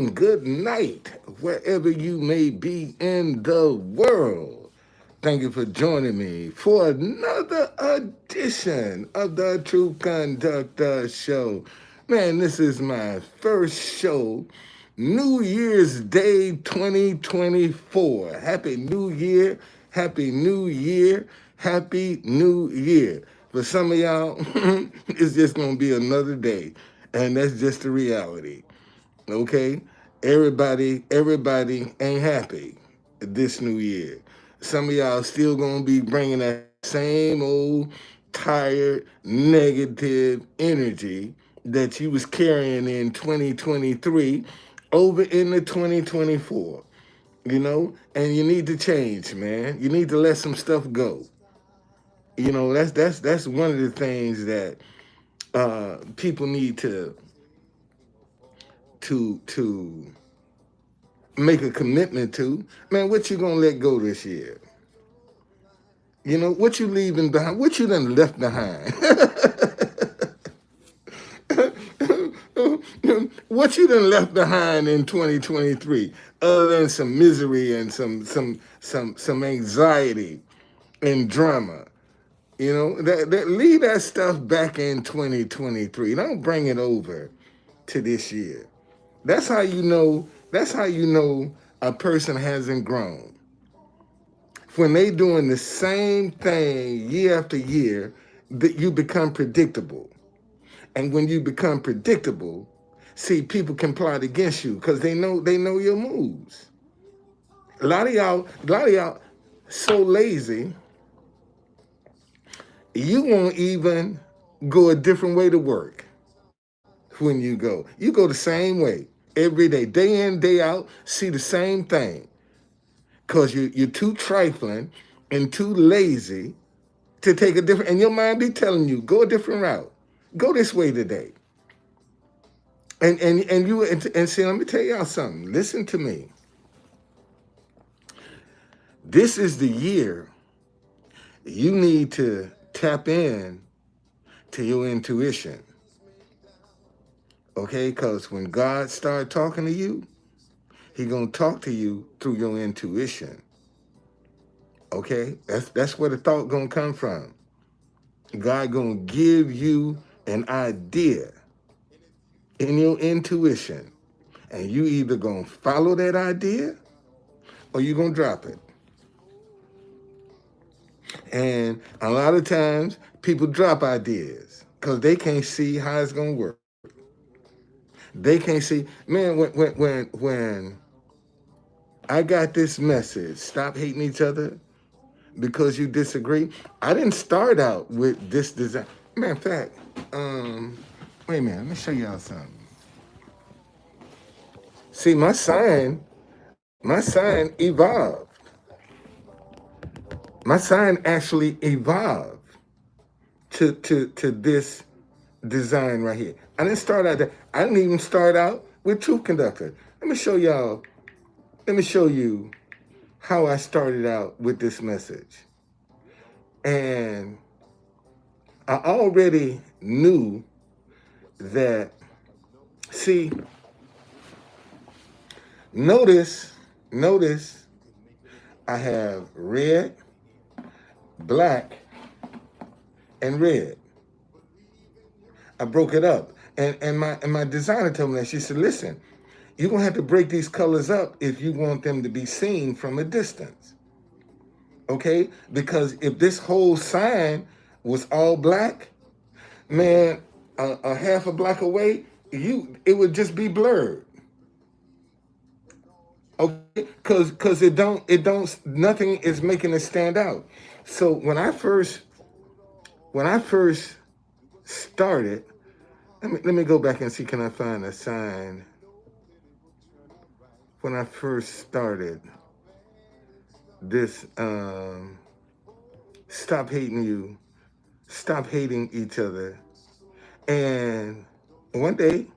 morning, good night, wherever you may be in the world. Thank you for joining me for another edition of the Truth Conductor Show. Man, this is my first show, New Year's Day 2024. Happy New Year, Happy New Year, Happy New Year. For some of y'all, it's just going to be another day, and that's just the reality. Okay, everybody ain't happy this new year. Some of y'all still gonna be bringing that same old tired negative energy that you was carrying in 2023 over into 2024. And you need to change, man. You need to let some stuff go. That's one of the things that people need to make a commitment to. Man, what you gonna let go this year? What you leaving behind? What you done left behind? What you done left behind in 2023, other than some misery and some anxiety and drama? That leave that stuff back in 2023. Don't bring it over to this year. That's how you know. That's how you know a person hasn't grown. When they doing the same thing year after year, that you become predictable. And when you become predictable, see, people can plot against you because they know your moves. A lot of y'all so lazy, you won't even go a different way to work. When you go the same way every day in, day out, see the same thing. Because you're too trifling and too lazy to take a different, and your mind be telling you, go a different route. Go this way today. And see, let me tell y'all something. Listen to me. This is the year you need to tap in to your intuition. Okay? Because when God starts talking to you, He gonna talk to you through your intuition. Okay? That's where the thought gonna come from. God gonna give you an idea in your intuition, and you either gonna follow that idea or you gonna drop it. And a lot of times people drop ideas because they can't see how it's gonna work. They can't see, man. When I got this message, stop hating each other because you disagree. I didn't start out with this design. Matter of fact, wait a minute, let me show y'all something. See, my sign evolved. My sign actually evolved to this design right here. I didn't start out there. I didn't even start out with Truth Conductor. Let me show you how I started out with this message. And I already knew that, see, notice I have red, black, and red. I broke it up. And my designer told me that. She said, listen, you're going to have to break these colors up if you want them to be seen from a distance. Okay? Because if this whole sign was all black, man, a half a block away, it would just be blurred. Okay? Because nothing is making it stand out. So when I first started, let me go back and see, can I find a sign? When I first started this, stop hating each other. And one day,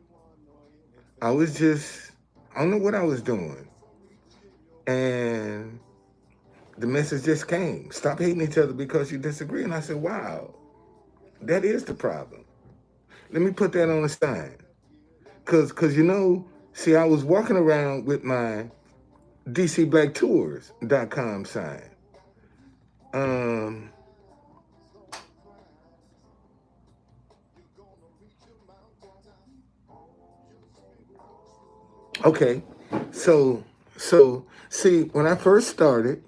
I don't know what I was doing. And the message just came. Stop hating each other because you disagree. And I said, wow, that is the problem. Let me put that on the sign. Because See, I was walking around with my DCBlackTours.com sign. Um, okay, so see, when I first started,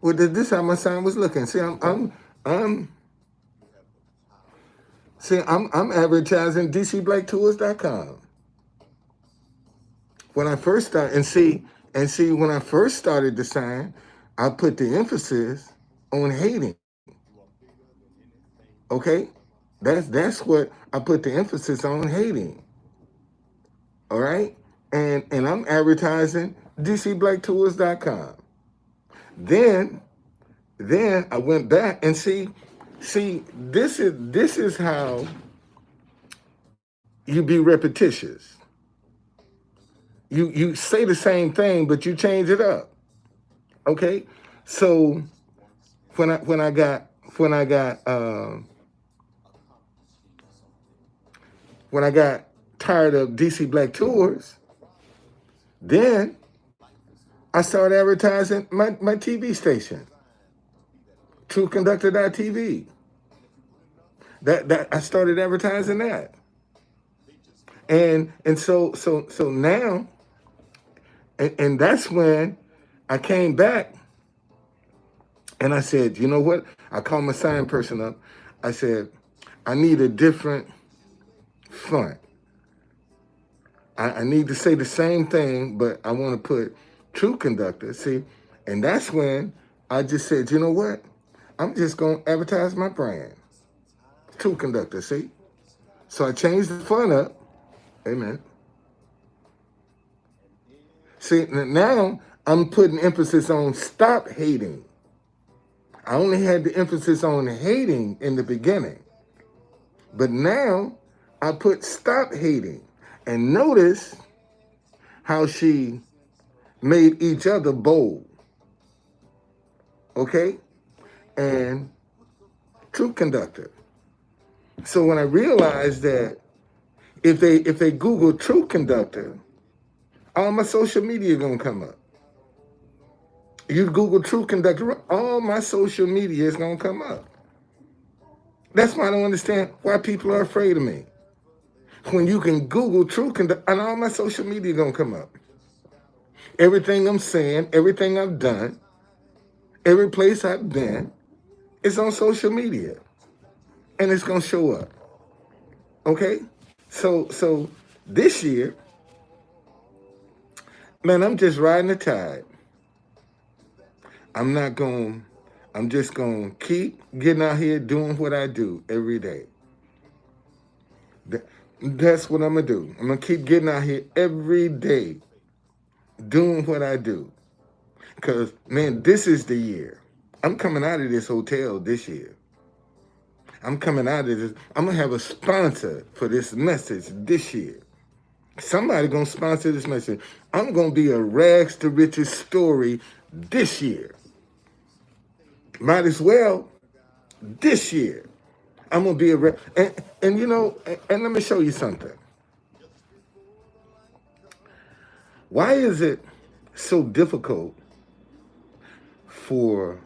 well, this is how my sign was looking. See, I'm I'm advertising DCBlackTours.com. When I first started, and see, when I first started the sign, I put the emphasis on hating. Okay, that's what I put the emphasis on, hating. All right, and I'm advertising DCBlackTours.com. Then I went back and see this is how you be repetitious. You say the same thing, but you change it up. Okay, so when I got when I got when I got tired of DC Black Tours, then I started advertising my TV station, truthconductor.tv. That I started advertising that, and so now, and that's when I came back and I said, you know what? I called my sign person up. I said, I need a different font. I need to say the same thing, but I want to put True Conductor. See, and that's when I just said, you know what? I'm just going to advertise my brand, True Conductor. See, so I changed the font up. Amen. See, now I'm putting emphasis on stop hating. I only had the emphasis on hating in the beginning, but now I put stop hating. And notice how she made each other bold. Okay? And True Conductor. So when I realized that if they Google True Conductor, all my social media gonna come up. You Google True Conductor, all my social media is gonna come up. That's why I don't understand why people are afraid of me. When you can Google True Conductor, and all my social media gonna come up. Everything I'm saying, everything I've done, every place I've been, it's on social media, and it's gonna show up. Okay, so this year, man, I'm just riding the tide. I'm just gonna keep getting out here doing what I do every day. That's what I'm gonna do. I'm gonna keep getting out here every day doing what I do. Because, man, this is the year. I'm coming out of this hotel this year. I'm coming out of this. I'm going to have a sponsor for this message this year. Somebody going to sponsor this message. I'm going to be a rags to riches story this year. Might as well this year. I'm going to be and you know, and let me show you something. Why is it so difficult for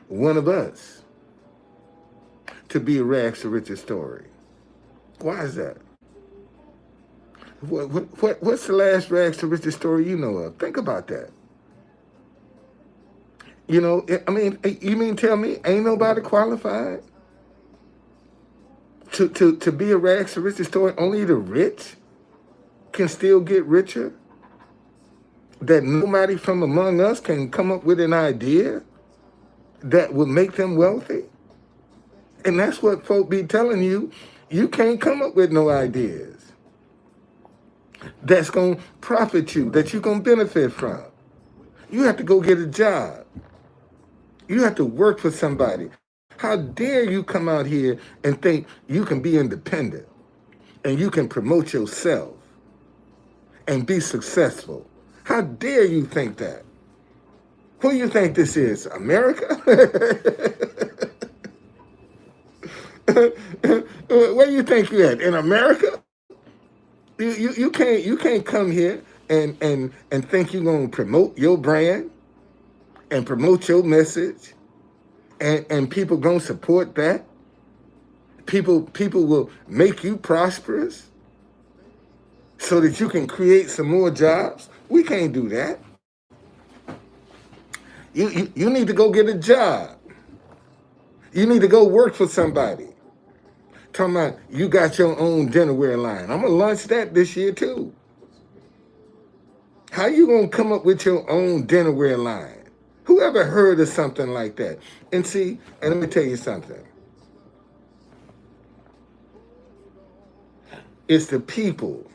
one of us to be a rags to riches story? Why is that? What's the last rags to riches story you know of? Think about that. You know, I mean, you mean tell me ain't nobody qualified to be a rags to riches story? Only the rich can still get richer? That nobody from among us can come up with an idea that would make them wealthy? And that's what folk be telling you. You can't come up with no ideas that's going to profit you, that you're going to benefit from. You have to go get a job. You have to work for somebody. How dare you come out here and think you can be independent and you can promote yourself and be successful? How dare you think that? Who do you think this is? America? Where do you think you're at? In America? You can't come here and think you're gonna promote your brand and promote your message and people gonna support that. People will make you prosperous so that you can create some more jobs. We can't do that. You need to go get a job. You need to go work for somebody. Talking about you got your own dinnerware line. I'm gonna launch that this year too. How you gonna come up with your own dinnerware line? Who ever heard of something like that? And see, and let me tell you something. It's the people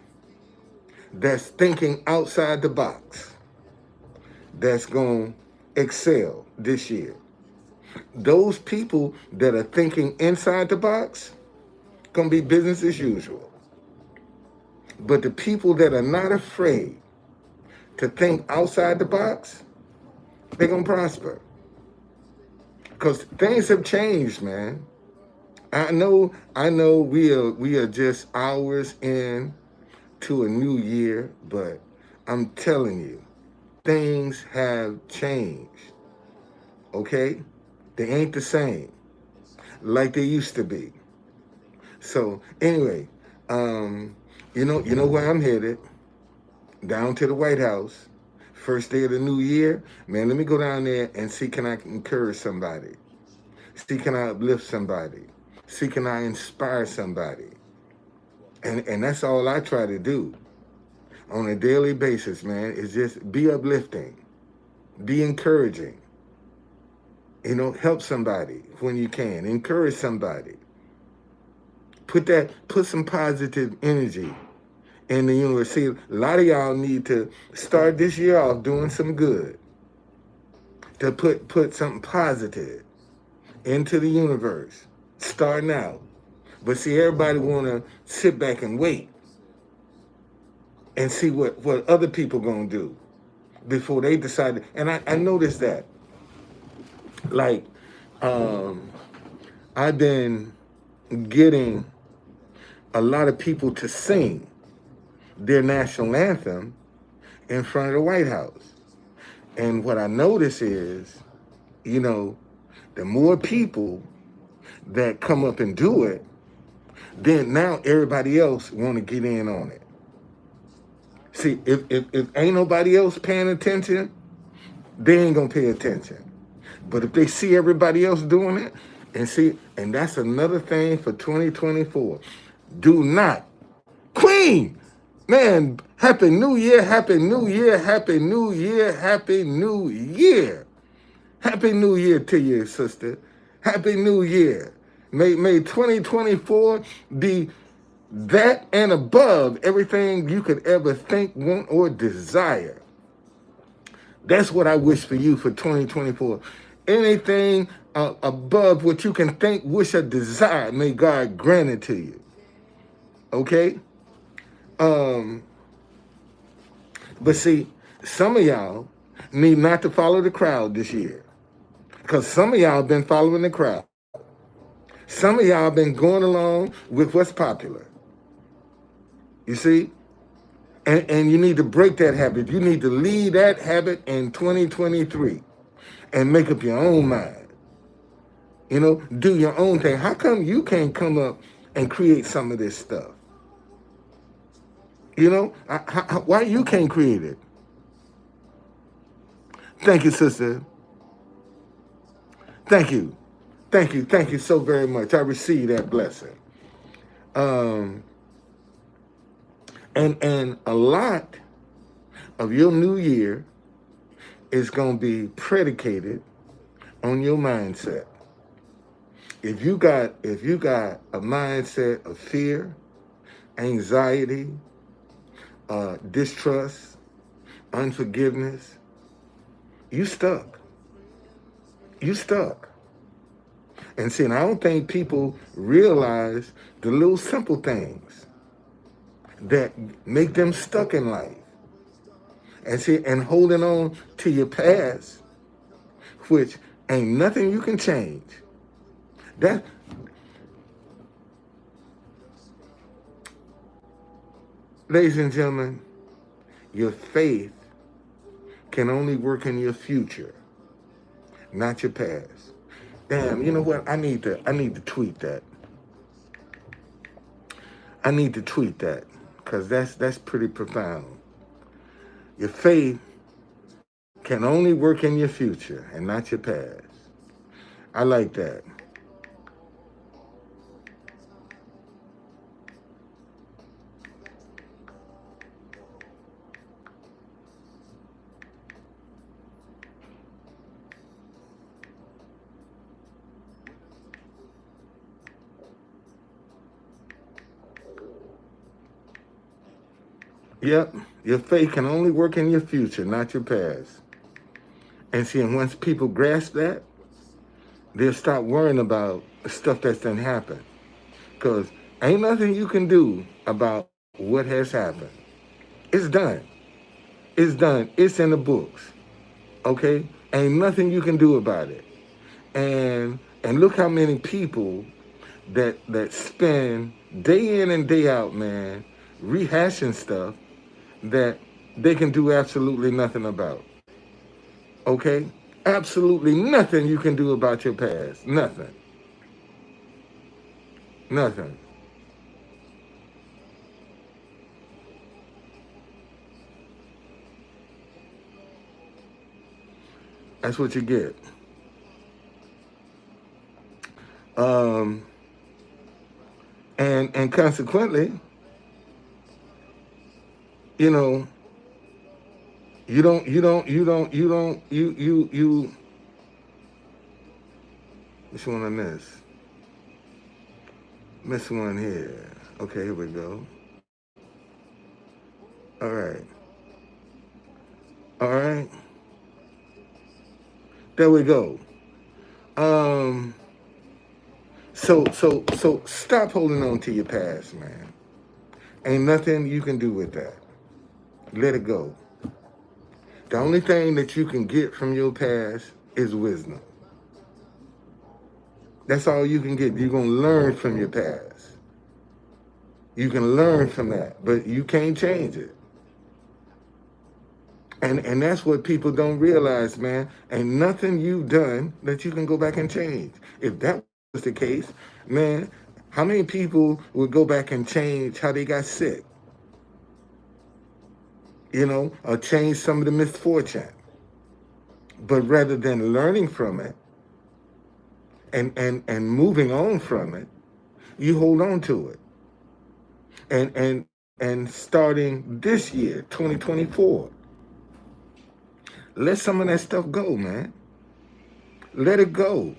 that's thinking outside the box that's gonna excel this year. Those people that are thinking inside the box gonna be business as usual. But the people that are not afraid to think outside the box, they're gonna prosper. Because things have changed, man. I know we are just hours in to a new year, but I'm telling you, things have changed. Okay? They ain't the same like they used to be. So anyway, you know where I'm headed? Down to the White House. First day of the new year. Man, let me go down there and see can I encourage somebody. See can I uplift somebody. See can I inspire somebody. And that's all I try to do on a daily basis, man, is just be uplifting, be encouraging. You know, help somebody when you can. Encourage somebody. Put some positive energy in the universe. See, a lot of y'all need to start this year off doing some good. To put something positive into the universe. Starting out. But see, everybody wanna sit back and wait and see what other people gonna do before they decide. And I noticed that. Like, I've been getting a lot of people to sing their national anthem in front of the White House. And what I notice is, you know, the more people that come up and do it, then now everybody else want to get in on it. See, if ain't nobody else paying attention, they ain't gonna pay attention. But if they see everybody else doing it, and that's another thing for 2024. Do not, Queen, man, Happy New Year, Happy New Year, Happy New Year, Happy New Year. Happy New Year to you, sister. Happy New Year. May 2024 be that and above everything you could ever think, want, or desire. That's what I wish for you for 2024. Anything above what you can think, wish, or desire, may God grant it to you. Okay? But see, some of y'all need not to follow the crowd this year. Because some of y'all been following the crowd. Some of y'all been going along with what's popular. You see? And you need to break that habit. You need to leave that habit in 2023 and make up your own mind. You know, do your own thing. How come you can't come up and create some of this stuff? You know, why you can't create it? Thank you, sister. Thank you. Thank you. Thank you so very much. I received that blessing. And a lot of your new year is going to be predicated on your mindset. If you got a mindset of fear, anxiety, distrust, unforgiveness, you stuck. You stuck. And see, and I don't think people realize the little simple things that make them stuck in life. And see, and holding on to your past, which ain't nothing you can change. Ladies and gentlemen, your faith can only work in your future, not your past. Damn, you know what? I need to tweet that. I need to tweet that because that's pretty profound. Your faith can only work in your future and not your past. I like that. Yep, your faith can only work in your future, not your past. And see, and once people grasp that, they'll stop worrying about stuff that's done happened. Because ain't nothing you can do about what has happened. It's done. It's done. It's in the books. Okay? Ain't nothing you can do about it. And look how many people that spend day in and day out, man, rehashing stuff that they can do absolutely nothing about. Okay? Absolutely nothing you can do about your past. Nothing. Nothing. That's what you get. Um, and consequently, you know, you which one I miss? Miss one here. Okay, here we go. All right. All right. There we go. Um, so stop holding on to your past, man. Ain't nothing you can do with that. Let it go. The only thing that you can get from your past is wisdom. That's all you can get. You're going to learn from your past. You can learn from that, but you can't change it. And that's what people don't realize, man. Ain't nothing you've done that you can go back and change. If that was the case, man, how many people would go back and change how they got sick? You know, or change some of the misfortune. But rather than learning from it and moving on from it, you hold on to it. And starting this year, 2024, let some of that stuff go, man. Let it go.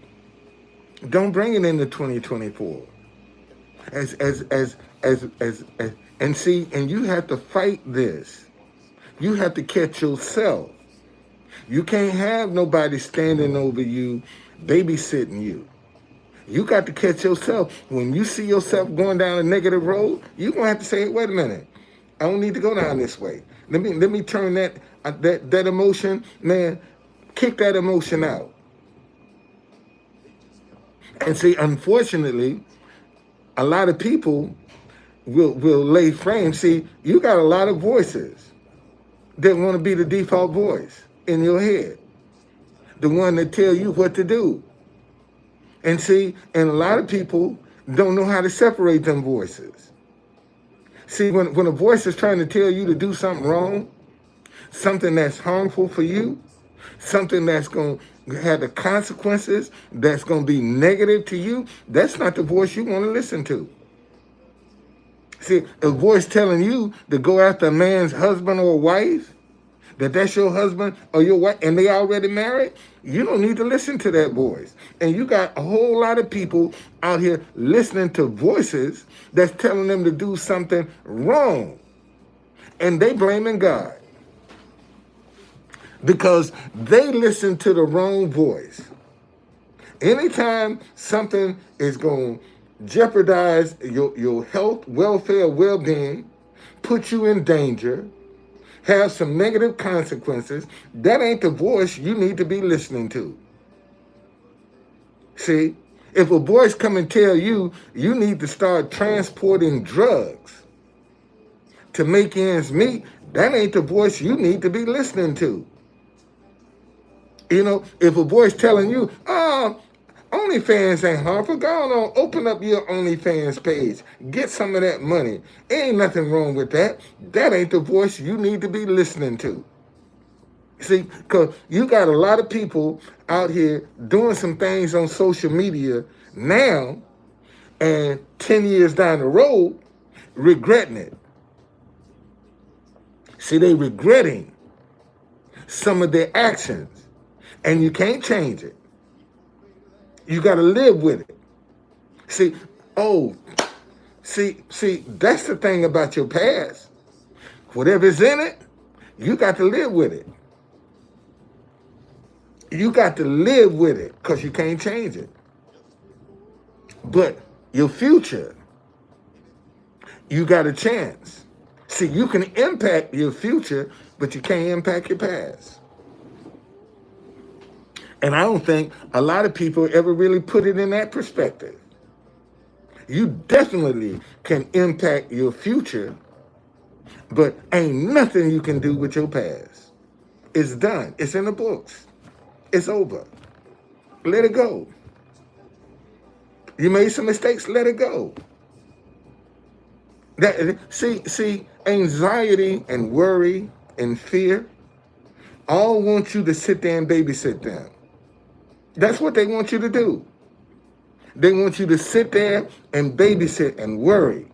Don't bring it into 2024. As and see, and you have to fight this. You have to catch yourself. You can't have nobody standing over you, babysitting you. You got to catch yourself. When you see yourself going down a negative road, you're gonna have to say, wait a minute, I don't need to go down this way. Let me turn that emotion, man, kick that emotion out. And see, unfortunately, a lot of people will lay frame. See, you got a lot of voices that want to be the default voice in your head, the one that tell you what to do. And see, and a lot of people don't know how to separate them voices. See, when a voice is trying to tell you to do something wrong, something that's harmful for you, something that's going to have the consequences, that's going to be negative to you, that's not the voice you want to listen to. See, a voice telling you to go after a man's husband or wife, that's your husband or your wife, and they already married, you don't need to listen to that voice. And you got a whole lot of people out here listening to voices that's telling them to do something wrong. And they blaming God because they listen to the wrong voice. Anytime something is going to jeopardize your health, welfare, well-being, put you in danger, have some negative consequences, that ain't the voice you need to be listening to. See, if a voice come and tell you you need to start transporting drugs to make ends meet, that ain't the voice you need to be listening to. You know, if a voice telling you, OnlyFans ain't harmful, go on, open up your OnlyFans page. Get some of that money. Ain't nothing wrong with that. That ain't the voice you need to be listening to. See, because you got a lot of people out here doing some things on social media now, and 10 years down the road, regretting it. See, they regretting some of their actions, and you can't change it. You got to live with it. See, that's the thing about your past. Whatever's in it, you got to live with it. You got to live with it because you can't change it. But your future, you got a chance. See, you can impact your future, but you can't impact your past. And I don't think a lot of people ever really put it in that perspective. You definitely can impact your future, but ain't nothing you can do with your past. It's done. It's in the books. It's over. Let it go. You made some mistakes, let it go. See, anxiety and worry and fear all want you to sit there and babysit them. That's what they want you to do. They want you to sit there and babysit and worry.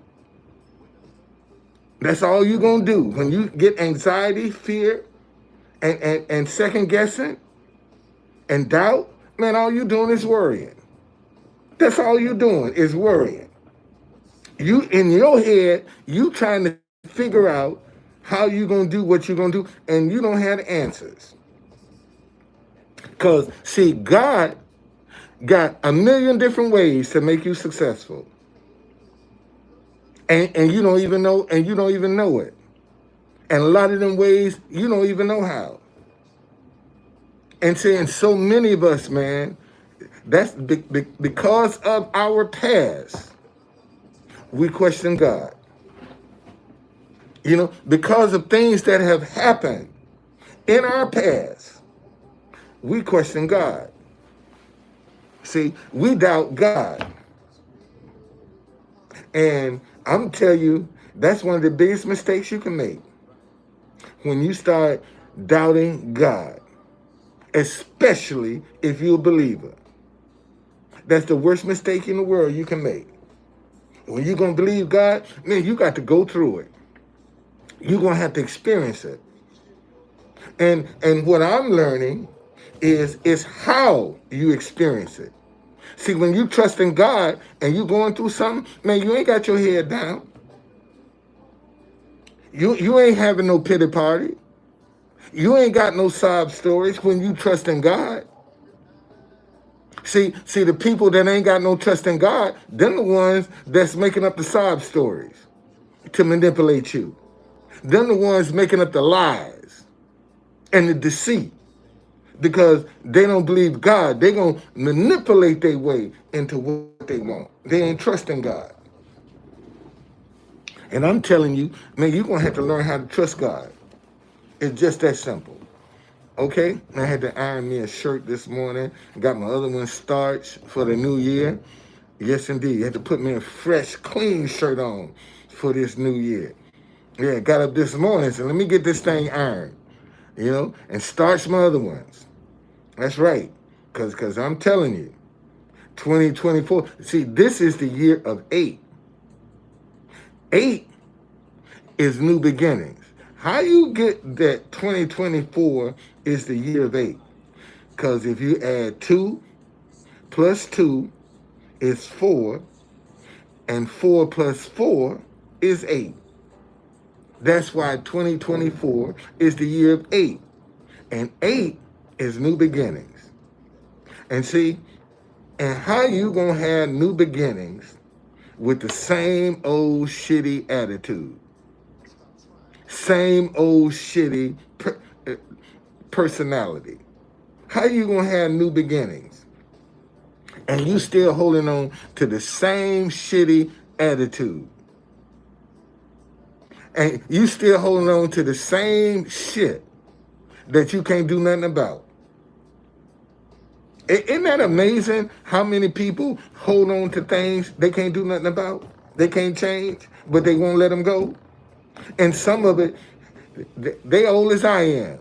That's all you're going to do. When you get anxiety, fear, and second guessing and doubt, man, all you're doing is worrying. That's all you're doing is worrying. You, in your head, you trying to figure out how you're going to do what you're going to do, and you don't have the answers. Because, see, God got a million different ways to make you successful. And you don't even know, and you don't even know it. And a lot of them ways, you don't even know how. And saying so many of us, man, that's because of our past, we question God. You know, because of things that have happened in our past, we question God. See, we doubt God. And I'm telling you, that's one of the biggest mistakes you can make. When you start doubting God, especially if you're a believer. That's the worst mistake in the world you can make. When you're going to believe God, man, you got to go through it. You're going to have to experience it. And what I'm learning is how you experience it. See, when you trust in God and you're going through something, man, you ain't got your head down. You ain't having no pity party. You ain't got no sob stories when you trust in God. See, the people that ain't got no trust in God, them the ones that's making up the sob stories to manipulate you. Them the ones making up the lies and the deceit. Because they don't believe God. They're going to manipulate their way into what they want. They ain't trusting God. And I'm telling you, man, you're going to have to learn how to trust God. It's just that simple. Okay? I had to iron me a shirt this morning. Got my other one starched for the new year. Yes, indeed. Had to put me a fresh, clean shirt on for this new year. Yeah, got up this morning, so let me get this thing ironed, you know, and starch my other ones. That's right, because I'm telling you, 2024, see, this is the year of 8. 8 is new beginnings. How you get that 2024 is the year of 8? Because if you add 2 plus 2 is 4, and 4 plus 4 is 8. That's why 2024 is the year of 8. And 8 is new beginnings. And see, and how you gonna have new beginnings with the same old shitty attitude? Same old shitty personality. How you gonna have new beginnings? And you still holding on to the same shitty attitude. And you still holding on to the same shit that you can't do nothing about. Isn't that amazing how many people hold on to things they can't do nothing about? They can't change, but they won't let them go. And some of it, they old as I am.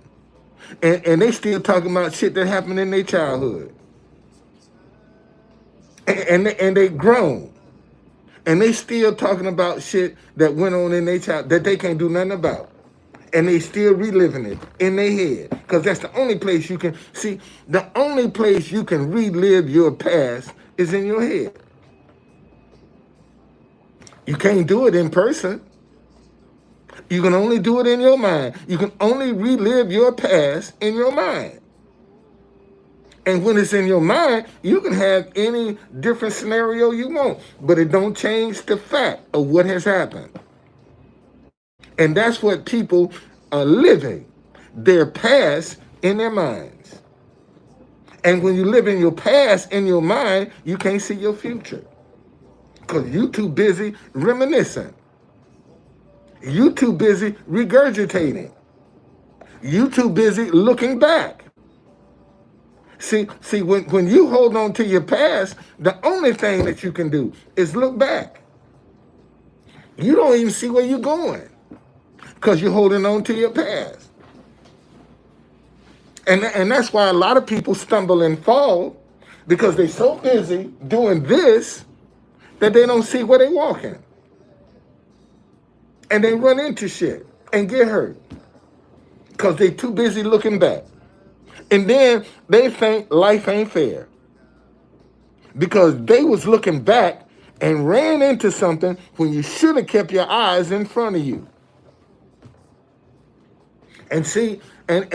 And they still talking about shit that happened in their childhood. And they grown. And they still talking about shit that went on in their child that they can't do nothing about. And they still reliving it in their head. Because that's the only place you can, see, the only place you can relive your past is in your head. You can't do it in person. You can only do it in your mind. You can only relive your past in your mind. And when it's in your mind, you can have any different scenario you want, but it don't change the fact of what has happened. And that's what people are living, their past in their minds. And when you live in your past in your mind, you can't see your future because you too busy reminiscing. You too busy regurgitating. You too busy looking back. See, when you hold on to your past, the only thing that you can do is look back. You don't even see where you're going because you're holding on to your past. And that's why a lot of people stumble and fall because they're so busy doing this that they don't see where they're walking. And they run into shit and get hurt because they're too busy looking back. And then they think life ain't fair because they was looking back and ran into something when you should have kept your eyes in front of you. And see, and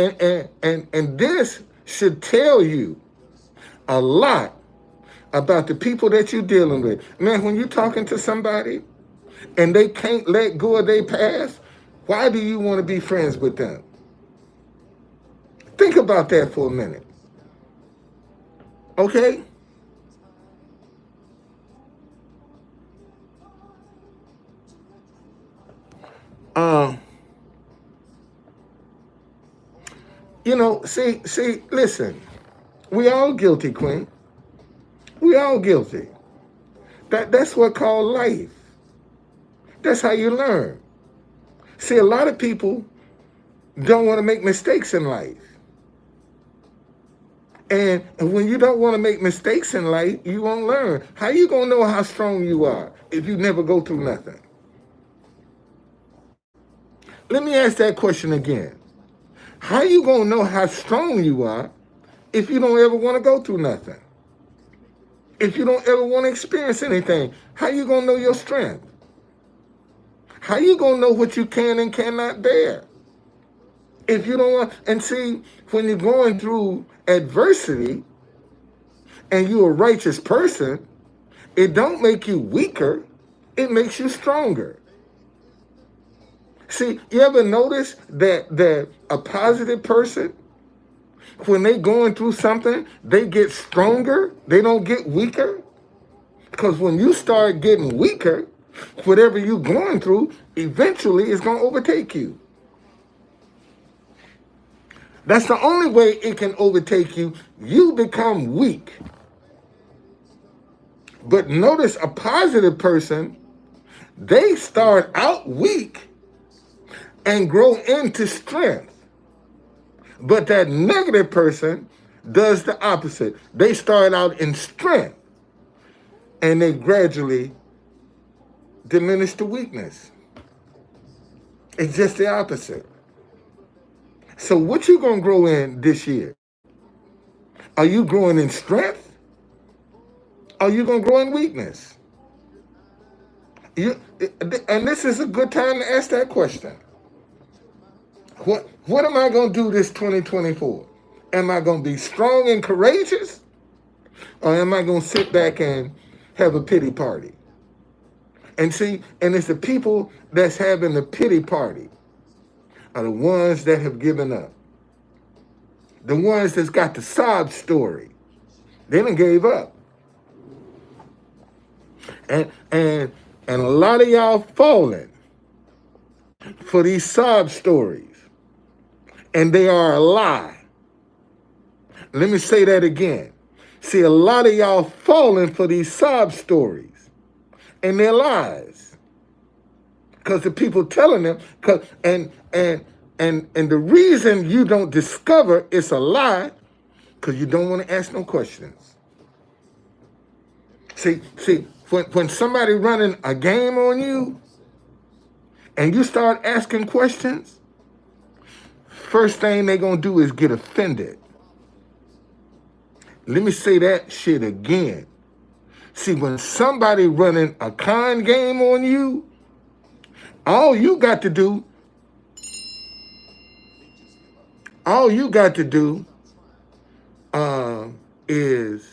this should tell you a lot about the people that you're dealing with. Man, when you're talking to somebody and they can't let go of their past, why do you want to be friends with them? Think about that for a minute. Okay? Listen, we all guilty, Queen. We all guilty. That's what called life. That's how you learn. See, a lot of people don't want to make mistakes in life. And when you don't want to make mistakes in life, you won't learn. How you going to know how strong you are if you never go through nothing? Let me ask that question again. How you going to know how strong you are if you don't ever want to go through nothing? If you don't ever want to experience anything, how you going to know your strength? How you going to know what you can and cannot bear? If you don't want, and see, when you're going through adversity and you're a righteous person, it don't make you weaker, it makes you stronger. See, you ever notice that a positive person, when they going through something, they get stronger, they don't get weaker? Because when you start getting weaker, whatever you're going through, eventually it's going to overtake you. That's the only way it can overtake you. You become weak. But notice a positive person, they start out weak and grow into strength. But that negative person does the opposite. They start out in strength and they gradually diminish the weakness. It's just the opposite. So what you gonna grow in this year? Are you growing in strength? Are you gonna grow in weakness? And this is a good time to ask that question. What am I gonna do this 2024? Am I gonna be strong and courageous? Or am I gonna sit back and have a pity party? And see, and it's the people that's having the pity party are the ones that have given up. The ones that's got the sob story. They done gave up. And a lot of y'all falling for these sob stories, and they are a lie. Let me say that again. See, a lot of y'all falling for these sob stories, and they're lies. Because the people telling them, and the reason you don't discover it's a lie, because you don't want to ask no questions. See, when somebody running a game on you, and you start asking questions, first thing they're gonna do is get offended. Let me say that shit again. See, when somebody running a con game on you, all you got to do is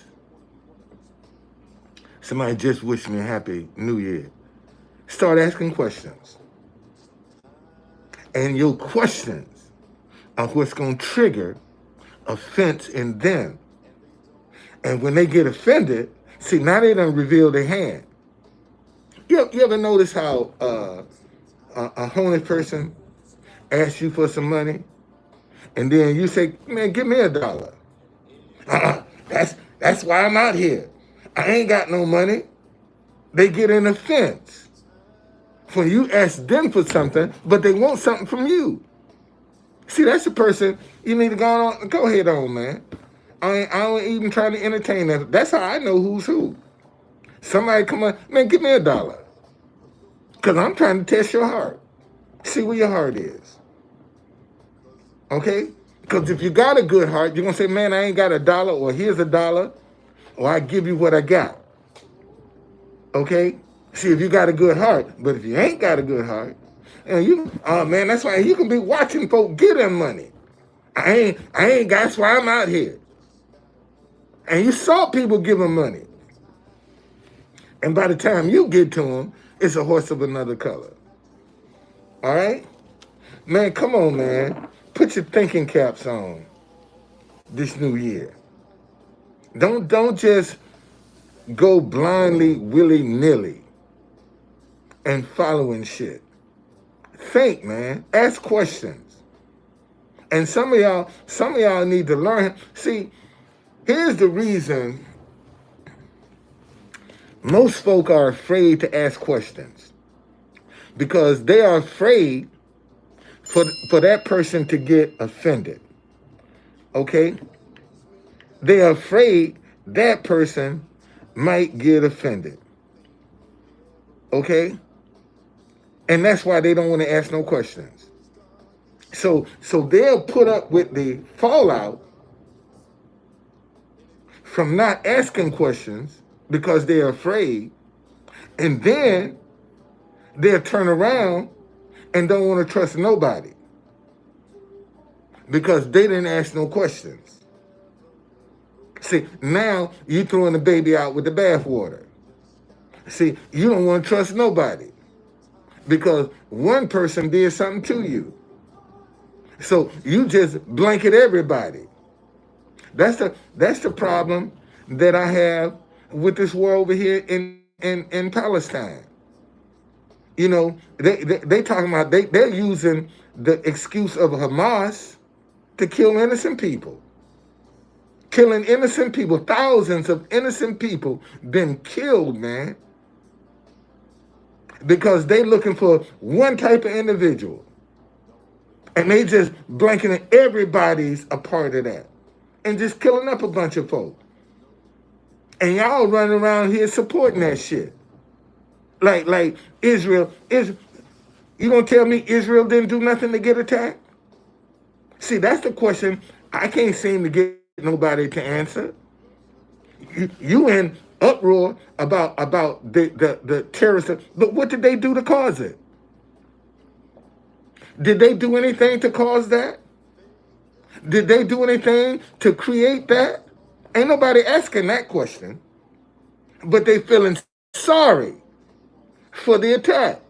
somebody just wish me a happy new year. Start asking questions. And your questions are what's going to trigger offense in them. And when they get offended, see, now they done reveal their hand. You ever notice how a homeless person asks you for some money, and then you say, man, give me $1. That's why I'm out here. I ain't got no money. They get an offense when you ask them for something, but they want something from you. See, that's the person you need to go ahead on, man. I don't even try to entertain that. That's how I know who's who. Somebody come on, man, give me $1. Because I'm trying to test your heart. See where your heart is. Okay? Because if you got a good heart, you're going to say, man, I ain't got $1, or here's $1, or I give you what I got. Okay? See, if you got a good heart, but if you ain't got a good heart, and man, that's why you can be watching folk get them money. I ain't got, that's why I'm out here. And you saw people give them money. And by the time you get to them, it's a horse of another color. All right? Man, come on, man. Put your thinking caps on this new year. Don't just go blindly, willy-nilly and following shit. Think, man. Ask questions. And some of y'all need to learn. See, here's the reason most folk are afraid to ask questions. Because they are afraid for that person to get offended. Okay? They are afraid that person might get offended. Okay? And that's why they don't want to ask no questions. So they'll put up with the fallout from not asking questions because they're afraid, and then they'll turn around and don't want to trust nobody because they didn't ask no questions. See, now you throwing the baby out with the bathwater. See, you don't want to trust nobody because one person did something to you. So you just blanket everybody. That's the problem that I have with this war over here in Palestine. You know, they talking about they're using the excuse of Hamas to kill innocent people. Killing innocent people, thousands of innocent people been killed, man. Because they looking for one type of individual. And they just blanketing everybody's a part of that. And just killing up a bunch of folk. And y'all running around here supporting that shit. Like Israel is, you gonna tell me Israel didn't do nothing to get attacked? See, that's the question I can't seem to get nobody to answer. You in uproar about the terrorists, but what did they do to cause it? Did they do anything to cause that? Did they do anything to create that? Ain't nobody asking that question. But they feeling sorry for the attack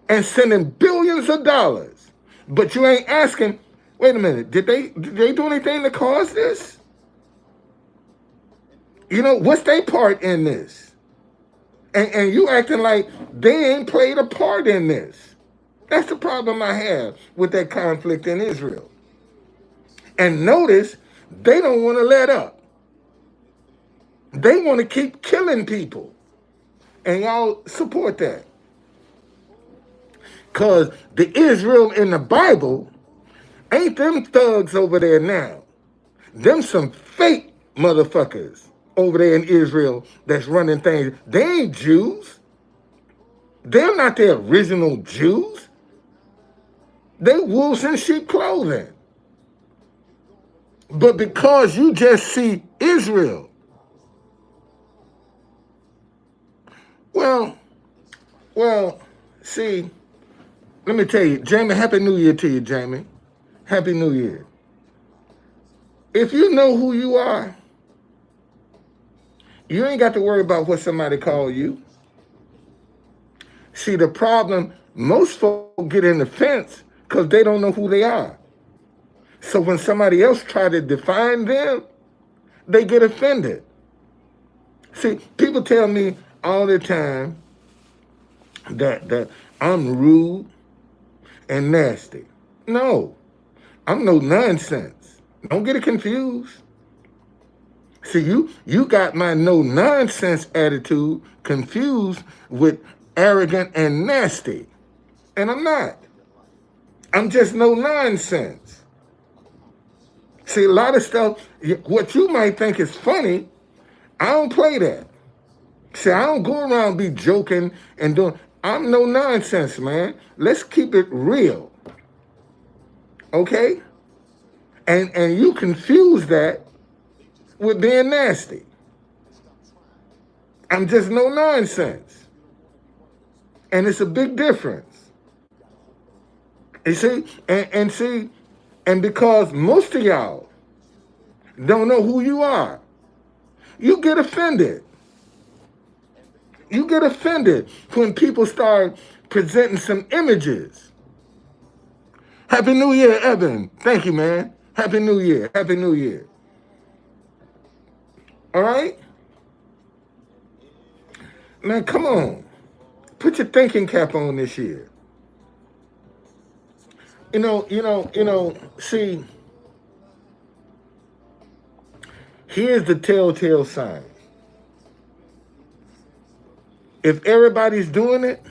and sending billions of dollars. But you ain't asking, wait a minute, did they do anything to cause this? You know, what's their part in this? And you acting like they ain't played a part in this. That's the problem I have with that conflict in Israel. And notice, they don't want to let up. They want to keep killing people. And y'all support that. Because the Israel in the Bible ain't them thugs over there now. Them some fake motherfuckers over there in Israel that's running things. They ain't Jews. They're not the original Jews. They wolves in sheep clothing. But because you just see Israel, well, see, let me tell you, Jamie, Happy New Year to you, Jamie. Happy New Year. If you know who you are, you ain't got to worry about what somebody call you. See, the problem, most folks get in the fence because they don't know who they are. So when somebody else try to define them, they get offended. See, people tell me all the time that I'm rude and nasty. No, I'm no nonsense. Don't get it confused. See, you got my no nonsense attitude confused with arrogant and nasty. And I'm not. I'm just no nonsense. See, a lot of stuff, what you might think is funny, I don't play that. See, I don't go around be joking and doing, I'm no nonsense, man. Let's keep it real. Okay? And you confuse that with being nasty. I'm just no nonsense. And it's a big difference. You see, and because most of y'all don't know who you are, you get offended. You get offended when people start presenting some images. Happy New Year, Evan. Thank you, man. Happy New Year. Happy New Year. All right? Man, come on. Put your thinking cap on this year. See, here's the telltale sign. If everybody's doing it,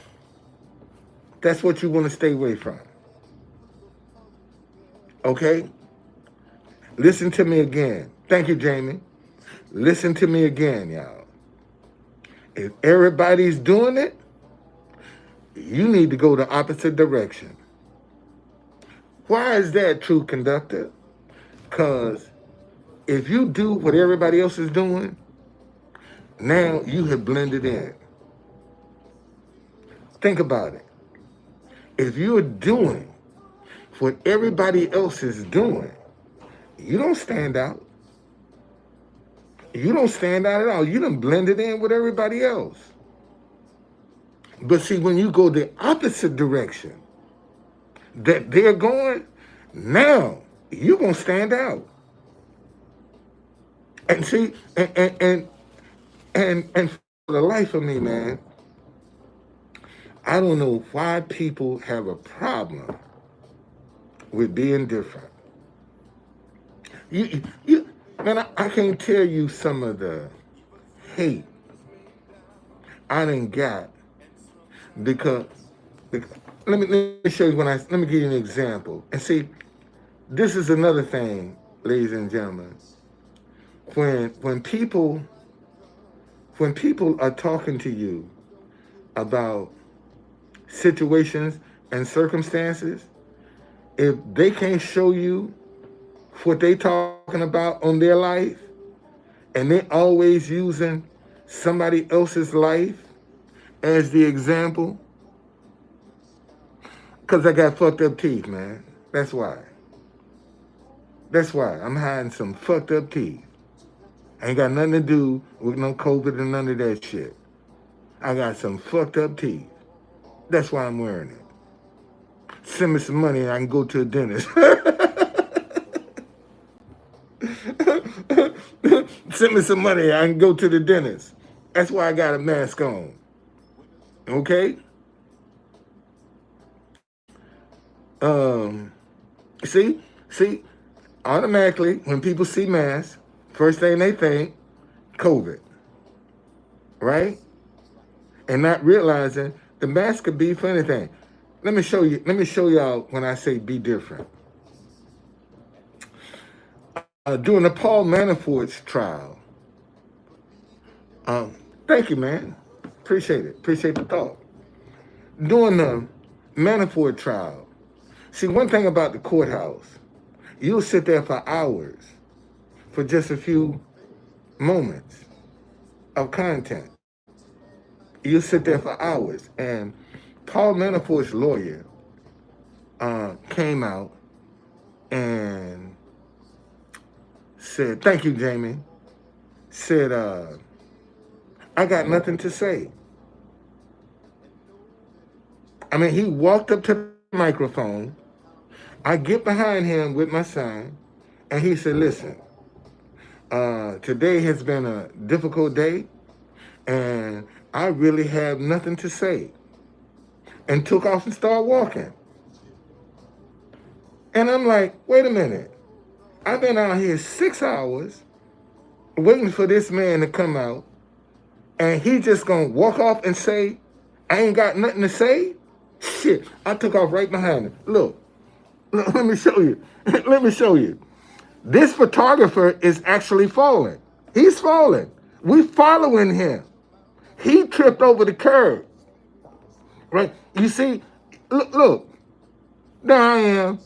that's what you want to stay away from. Okay? Listen to me again. Thank you, Jamie. Listen to me again, y'all. If everybody's doing it, you need to go the opposite direction. Why is that, Truth Conductor? Because if you do what everybody else is doing, now you have blended in. Think about it. If you're doing what everybody else is doing, you don't stand out. You don't stand out at all. You done blended in with everybody else. But see, when you go the opposite direction that they're going, now you're going to stand out. And see, and for the life of me, man, I don't know why people have a problem with being different. Man, I can't tell you some of the hate I done got because let me show you let me give you an example. And see, this is another thing, ladies and gentlemen. When people are talking to you about situations and circumstances, if they can't show you what they talking about on their life, and they always using somebody else's life as the example, because I got fucked up teeth, man. That's why. That's why I'm hiding some fucked up teeth. Ain't got nothing to do with no COVID and none of that shit. I got some fucked up teeth. That's why I'm wearing it. Send me some money and I can go to a dentist. Send me some money, I can go to the dentist. That's why I got a mask on. Okay? Um, see, automatically when people see masks, first thing they think, COVID, right? And not realizing the mask could be for anything. Let me show you. Let me show y'all when I say be different. During the Paul Manafort's trial. Um, Thank you, man. Appreciate it. Appreciate the thought. During the Manafort trial, see, one thing about the courthouse, you'll sit there for hours for just a few moments of content. You'll sit there for hours. And Paul Manafort's lawyer came out and said, thank you, Jamie, said, I got nothing to say. I mean, he walked up to the microphone. I get behind him with my son, and he said, listen, today has been a difficult day, and I really have nothing to say. And took off and started walking. And I'm like, wait a minute. I've been out here 6 hours waiting for this man to come out, and he just gonna walk off and say, I ain't got nothing to say? Shit, I took off right behind him. Look, let me show you. Let me show you. This photographer is actually falling. He's falling. We following him. He tripped over the curb. Right? You see, look. There I am.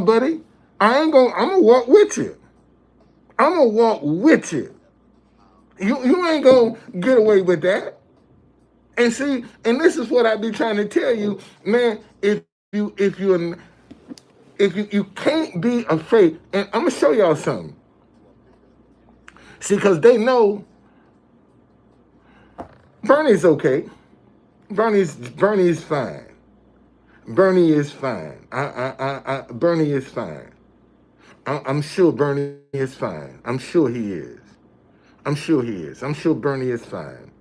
Buddy. I'm gonna walk with you. I'm gonna walk with you. You ain't gonna get away with that. And see, and this is what I be trying to tell you, man. You can't be afraid, and I'm gonna show y'all something. See, because they know Bernie's okay. Bernie's fine. Bernie is fine. Bernie is fine. I'm sure Bernie is fine. I'm sure he is. I'm sure he is. I'm sure Bernie is fine.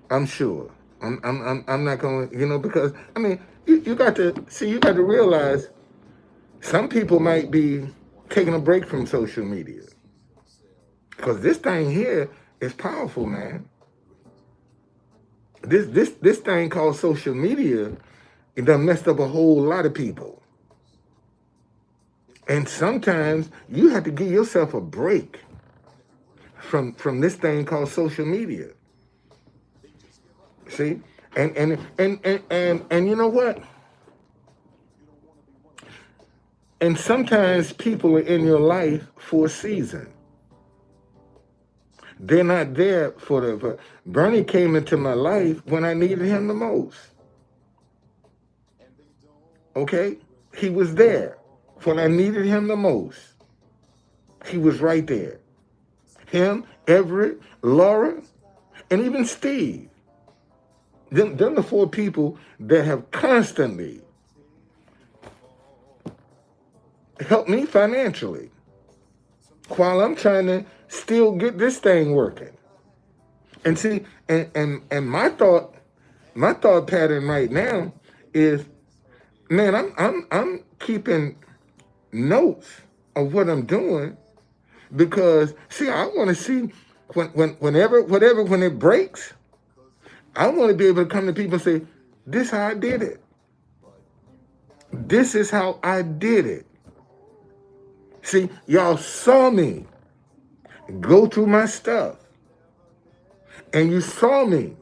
I'm sure. I'm not going to, because, I mean, you got to realize some people might be taking a break from social media. Because this thing here is powerful, man. This thing called social media, it done messed up a whole lot of people. And sometimes you have to give yourself a break from this thing called social media. See? And you know what? And sometimes people are in your life for a season. They're not there for Bernie came into my life when I needed him the most. Okay? He was there when I needed him the most. He was right there. Him, Everett, Laura, and even Steve. Them the 4 people that have constantly helped me financially while I'm trying to still get this thing working. And see, and my thought pattern right now is, man, I'm keeping notes of what I'm doing, because see, I want to see when it breaks, I want to be able to come to people and say, this is how I did it. This is how I did it. See, y'all saw me go through my stuff. And you saw me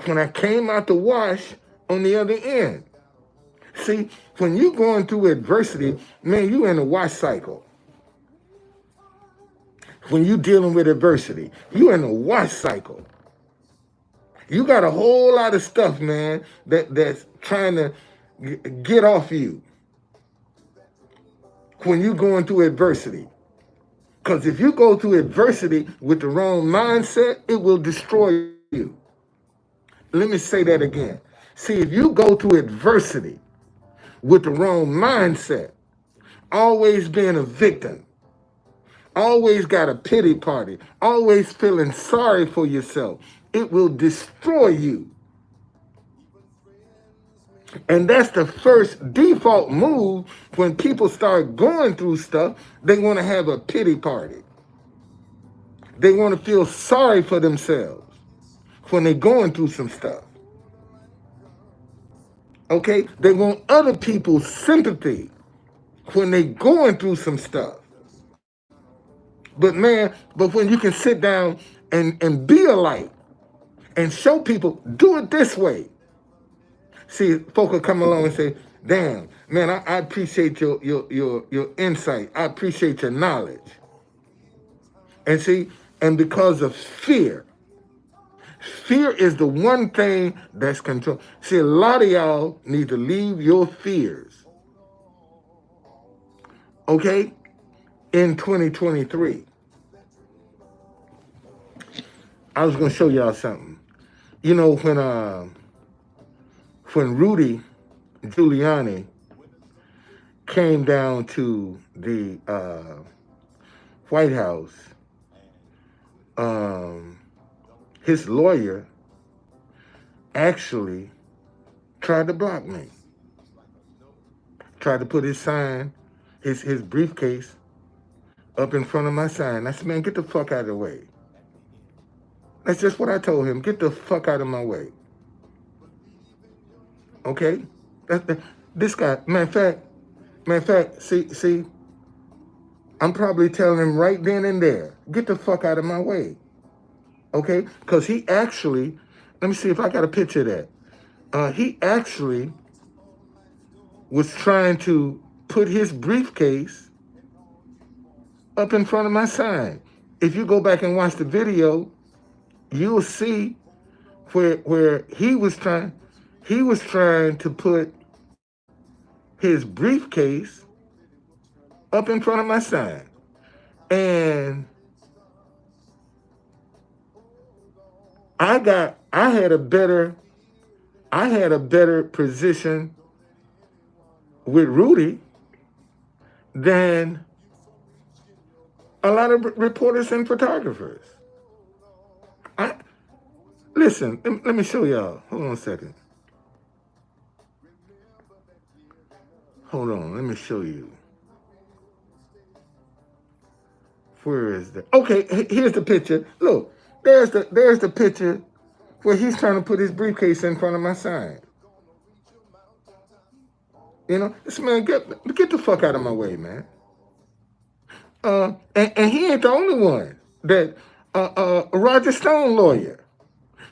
when I came out the wash on the other end. See, when you're going through adversity, man, you in a wash cycle. When you're dealing with adversity, you in a wash cycle. You got a whole lot of stuff, man, that's trying to get off you when you're going through adversity. Because if you go through adversity with the wrong mindset, it will destroy you. Let me say that again. See, if you go through adversity with the wrong mindset, always being a victim, always got a pity party, always feeling sorry for yourself, it will destroy you. And that's the first default move when people start going through stuff. They want to have a pity party. They want to feel sorry for themselves when they're going through some stuff. Okay? They want other people's sympathy when they're going through some stuff. But man, but when you can sit down and be a light and show people, do it this way. See, folk will come along and say, damn, man, I appreciate your insight. I appreciate your knowledge. And see, and because of fear is the one thing that's control. See, a lot of y'all need to leave your fears, okay, in 2023. I was going to show y'all something. You know, when Rudy Giuliani came down to the White House, his lawyer actually tried to block me. Tried to put his sign, his briefcase up in front of my sign. I said, man, get the fuck out of the way. That's just what I told him. Get the fuck out of my way. Okay? This guy, matter of fact, see, I'm probably telling him right then and there, get the fuck out of my way. Okay? Because he actually, let me see if I got a picture of that. He actually was trying to put his briefcase up in front of my sign. If you go back and watch the video, you'll see where he was trying to put his briefcase up in front of my sign. And I had a better position with Rudy than a lot of reporters and photographers. Listen, let me show y'all. Hold on a second. Hold on, let me show you. Where is that? Okay, here's the picture. Look, there's the picture where he's trying to put his briefcase in front of my sign. You know, this man, get the fuck out of my way, man. And he ain't the only one. That Roger Stone lawyer.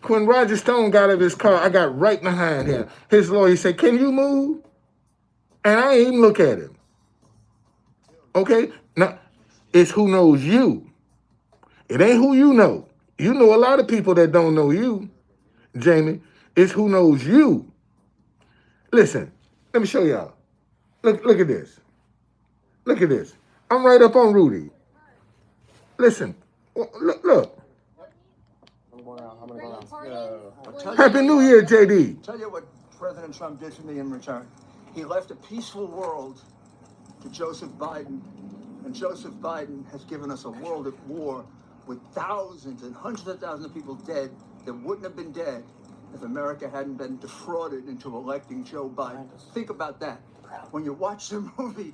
When Roger Stone got out of his car, I got right behind him. His lawyer said, "Can you move?" And I ain't even look at him. Okay? Now, it's who knows you. It ain't who you know. You know a lot of people that don't know you, Jamie. It's who knows you. Listen, let me show y'all. Look at this. Look at this. I'm right up on Rudy. Listen. Look. Happy New Year, JD. Tell you what President Trump did for me in return. He left a peaceful world to Joseph Biden, and Joseph Biden has given us a world at war with thousands and hundreds of thousands of people dead that wouldn't have been dead if America hadn't been defrauded into electing Joe Biden. Think about that. When you watch the movie,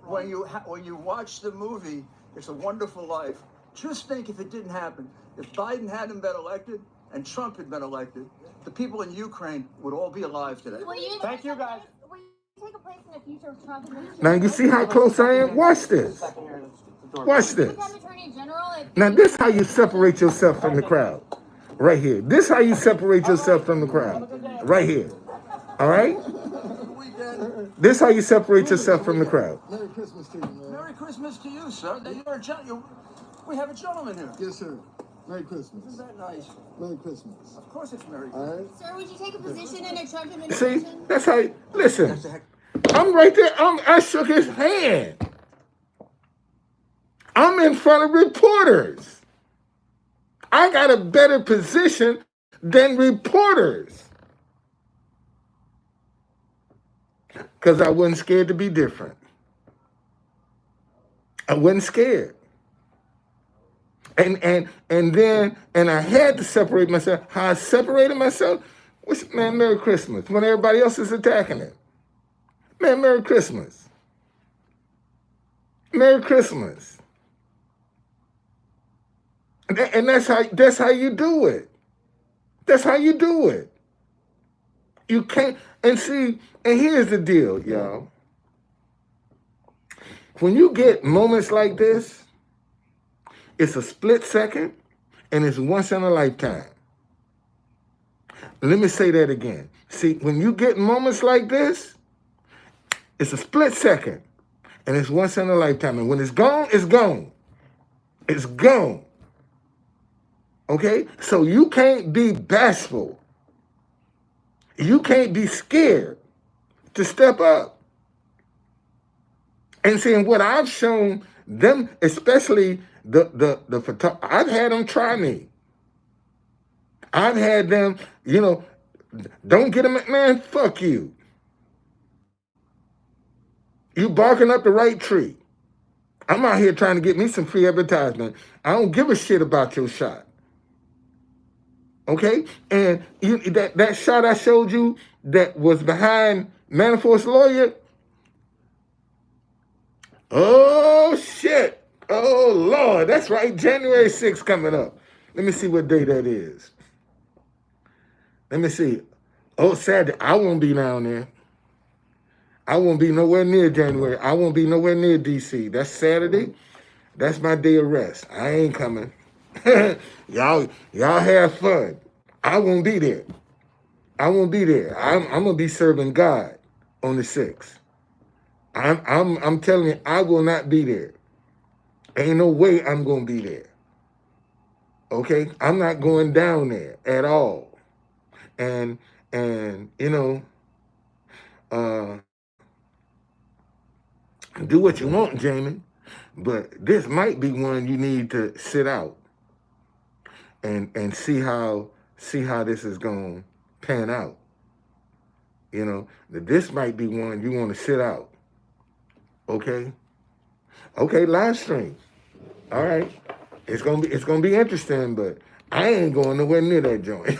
when you watch the movie, It's a Wonderful Life. Just think if it didn't happen, if Biden hadn't been elected and Trump had been elected, the people in Ukraine would all be alive today. Thank you, guys. Take a place in the future of Trump administration. Now you see how close I am? Watch this. Watch this. Now this how you separate yourself from the crowd. Right here. This how you separate yourself from the crowd. Right here. All right? This how you separate yourself from the crowd. Merry Christmas to you, man. Merry Christmas to you, sir. We have a gentleman here. Yes, sir. Merry Christmas. Isn't that nice? Merry Christmas. Of course it's Merry Christmas. All right. Sir, would you take a position in a Trump administration? See? That's how you, listen. I'm right there. I shook his hand. I'm in front of reporters. I got a better position than reporters. Because I wasn't scared to be different. I wasn't scared. And I had to separate myself. How I separated myself? Man, Merry Christmas. When everybody else is attacking it. Man, Merry Christmas. Merry Christmas. And that's how you do it. That's how you do it. You can't, and see, and here's the deal, y'all. When you get moments like this, it's a split second and it's once in a lifetime. Let me say that again. See, when you get moments like this, it's a split second and it's once in a lifetime. And when it's gone, it's gone. It's gone. Okay? So you can't be bashful. You can't be scared to step up. And seeing what I've shown them, especially the I've had them try me. I've had them, don't get them, man, fuck you. You barking up the right tree. I'm out here trying to get me some free advertisement. I don't give a shit about your shot. Okay? And that shot I showed you that was behind Manafort's lawyer, oh, shit. Oh, Lord. That's right. January 6th coming up. Let me see what day that is. Let me see. Oh, Saturday. I won't be down there. I won't be nowhere near January. I won't be nowhere near D.C. That's Saturday. That's my day of rest. I ain't coming. y'all have fun. I won't be there. I won't be there. I'm gonna be serving God on the 6th. I'm telling you, I will not be there. Ain't no way I'm gonna be there. Okay? I'm not going down there at all. And do what you want, Jamie, but this might be one you need to sit out and see how this is going to pan out. This might be one you want to sit out. Okay, live stream. All right, it's gonna be interesting, but I ain't going nowhere near that joint.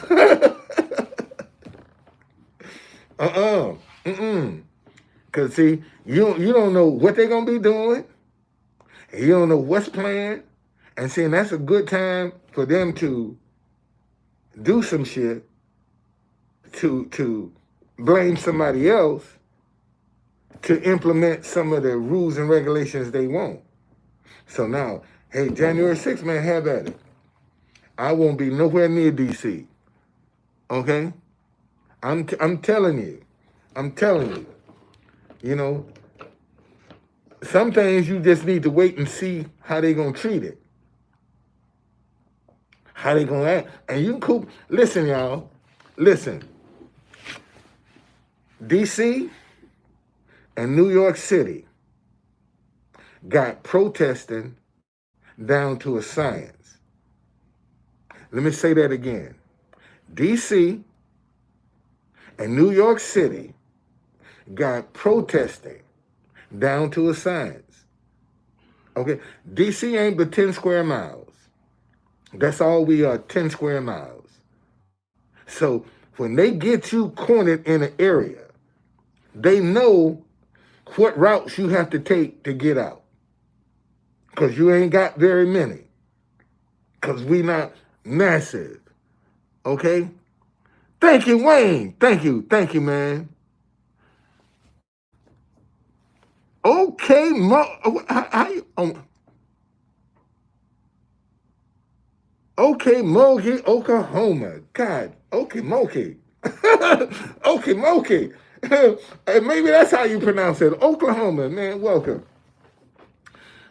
Cause see, you don't know what they're gonna be doing. You don't know what's planned. And see, that's a good time for them to do some shit to blame somebody else to implement some of the rules and regulations they want. So now, hey, January 6th, man, have at it. I won't be nowhere near DC. Okay? I'm telling you. I'm telling you. Some things you just need to wait and see how they gonna treat it. How they gonna act. And you can listen, y'all. Listen. DC and New York City got protesting down to a science. Let me say that again. DC and New York City got protesting down to a science. Okay? DC ain't but 10 square miles. That's all we are, 10 square miles. So when they get you cornered in an area, they know what routes you have to take to get out. Because you ain't got very many. Because we not massive. Okay? Thank you, Wayne. Thank you, man. Okay, okay, Mogi, Oklahoma. God, okay, Moki. Okay, Moki. Maybe that's how you pronounce it. Oklahoma, man, welcome.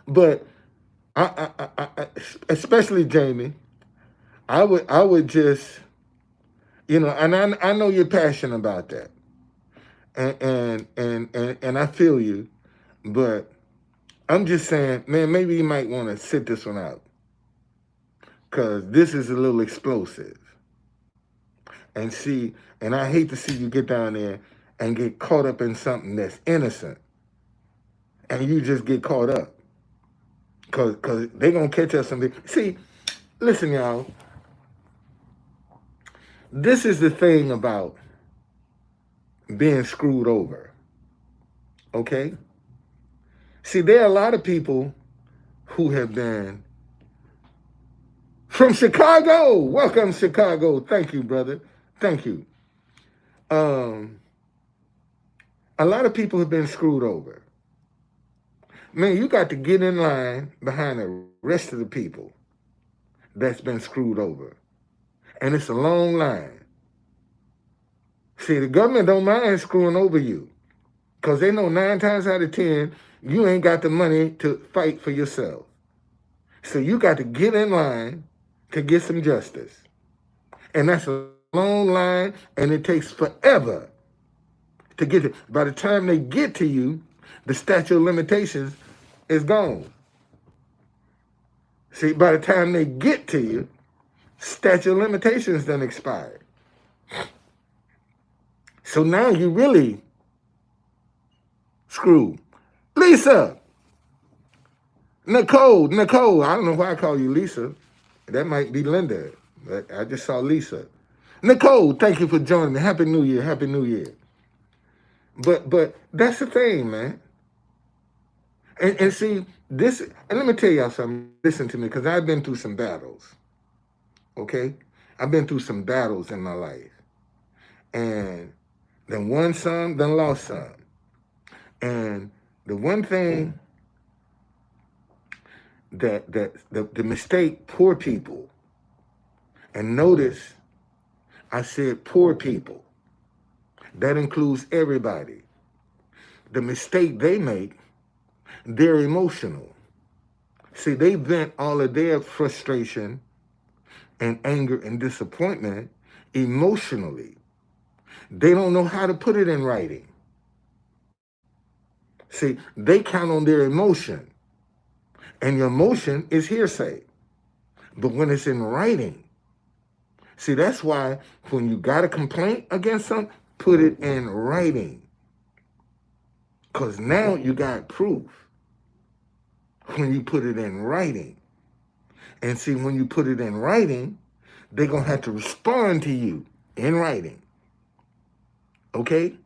But I especially Jamie, I would just, and I know you're passionate about that. And I feel you, but I'm just saying, man, maybe you might want to sit this one out. Because this is a little explosive. And I hate to see you get down there and get caught up in something that's innocent. And you just get caught up. Because they're going to catch us something. See, listen, y'all. this is the thing about being screwed over. Okay? See, there are a lot of people who have been from Chicago. Welcome, Chicago. Thank you, brother. Thank you. A lot of people have been screwed over. Man, you got to get in line behind the rest of the people that's been screwed over. And it's a long line. See, the government don't mind screwing over you because they know 9 times out of 10, you ain't got the money to fight for yourself. So you got to get in line to get some justice. And that's a long line, and it takes forever to get it. By the time they get to you, the statute of limitations is gone. See, by the time they get to you, statute of limitations done expired. So now you really screwed. Lisa, Nicole, I don't know why I call you Lisa. That might be Linda, but I just saw Lisa. Nicole, thank you for joining me. Happy New Year, Happy New Year. But that's the thing, man. And see, this, and let me tell y'all something. Listen to me, because I've been through some battles, okay? I've been through some battles in my life. And then won some, then lost some. And the one thing that the mistake poor people, and notice I said poor people, that includes everybody. The mistake they make, they're emotional. See, they vent all of their frustration and anger and disappointment emotionally. They don't know how to put it in writing. See, they count on their emotion, and your emotion is hearsay. But when it's in writing, see, that's why when you got a complaint against something, put it in writing. Because now you got proof when you put it in writing. And see, when you put it in writing, they're going to have to respond to you in writing. Okay?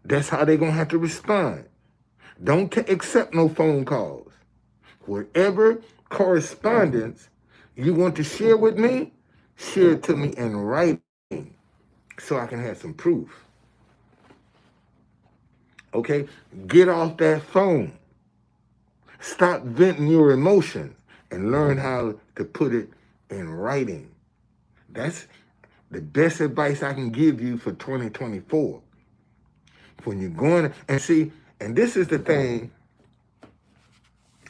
That's how they're going to have to respond. Don't accept no phone calls. Whatever correspondence you want to share with me, share it to me in writing so I can have some proof. Okay? Get off that phone. Stop venting your emotions and learn how to put it in writing. That's the best advice I can give you for 2024. When you're going, and see, and this is the thing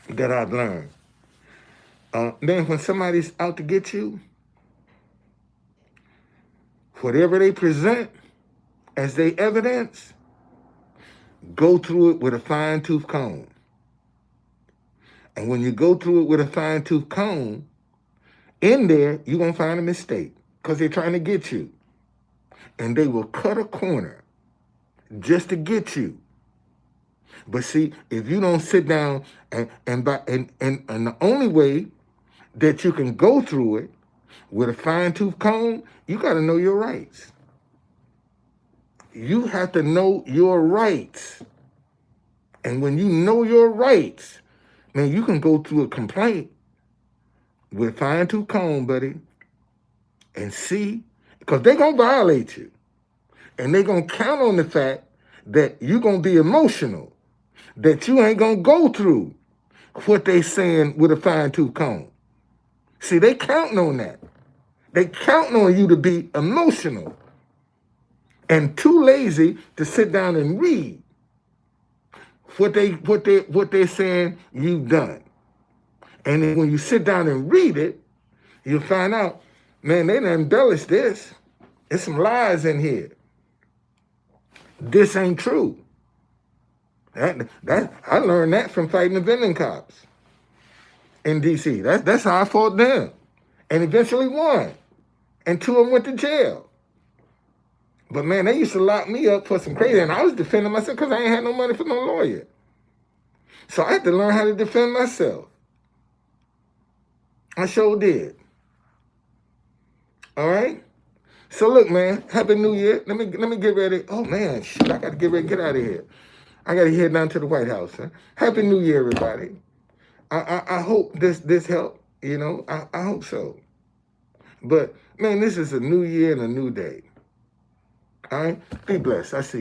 that I've learned. Then when somebody's out to get you, whatever they present as their evidence, go through it with a fine-tooth comb. And when you go through it with a fine-tooth comb, in there, you're going to find a mistake because they're trying to get you. And they will cut a corner just to get you. But see, if you don't sit down and the only way that you can go through it with a fine-tooth comb, you got to know your rights. You have to know your rights. And when you know your rights, man, you can go through a complaint with a fine-tooth comb, buddy, and see, because they're going to violate you. And they're going to count on the fact that you're going to be emotional, that you ain't going to go through what they saying with a fine-tooth comb. See, they counting on that. They counting on you to be emotional and too lazy to sit down and read what they're saying you've done. And then when you sit down and read it, you'll find out, man, they done embellished this. There's some lies in here. This ain't true. That I learned that from fighting the vending cops in D.C. That's how I fought them, and eventually won. And 2 of them went to jail. But man, they used to lock me up for some crazy, and I was defending myself because I ain't had no money for no lawyer. So I had to learn how to defend myself. I sure did. All right? So look, man, Happy New Year. Let me get ready. Oh man, shit, I gotta get ready, get out of here. I gotta head down to the White House. Huh? Happy New Year, everybody. I hope this helped. You know, I hope so. But man, this is a new year and a new day. All right, be blessed. I see you.